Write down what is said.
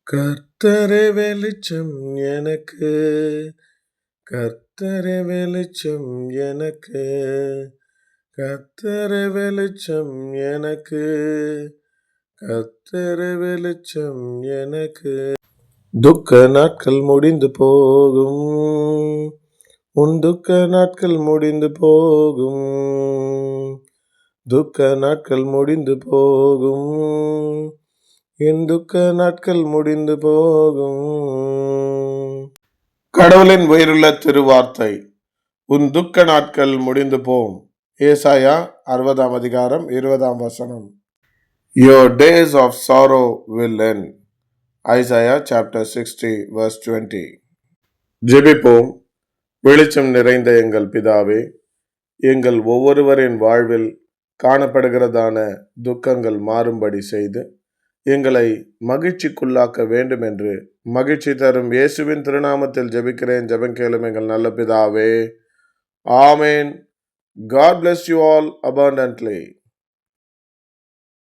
கர்த்தரே வெளிச்சம் எனக்கு, கர்த்தரே வெளிச்சம் எனக்கு, கர்த்தரே வெளிச்சம் எனக்கு, கர்த்தரே வெளிச்சம் எனக்கு. துக்க நாட்கள் முடிந்து போகும், உன் துக்க நாட்கள் முடிந்து போகும், துக்க நாட்கள் முடிந்து போகும், என் துக்க நாட்கள் முடிந்து போகும். கடவுளின் உயிருள்ள திருவார்த்தை. உன் துக்க நாட்கள் முடிந்து போம். ஏசாயா 60 அதிகாரம் 20 வசனம். Your days of sorrow will end. Isaiah chapter 60 verse 20. ஜெபிப்போம். வெளிச்சம் நிறைந்த எங்கள் பிதாவே, எங்கள் ஒவ்வொருவரின் வாழ்வில் காணப்படுகிறதான துக்கங்கள் மாறும்படி செய்து எங்களை மகிழ்ச்சிக்குள்ளாக்க வேண்டும் என்று மகிழ்ச்சி தரும் இயேசுவின் திருநாமத்தில் ஜெபிக்கிறேன். ஜெபம் கேளும் எங்கள் நல்ல பிதாவே. ஆமேன். God bless you all abundantly.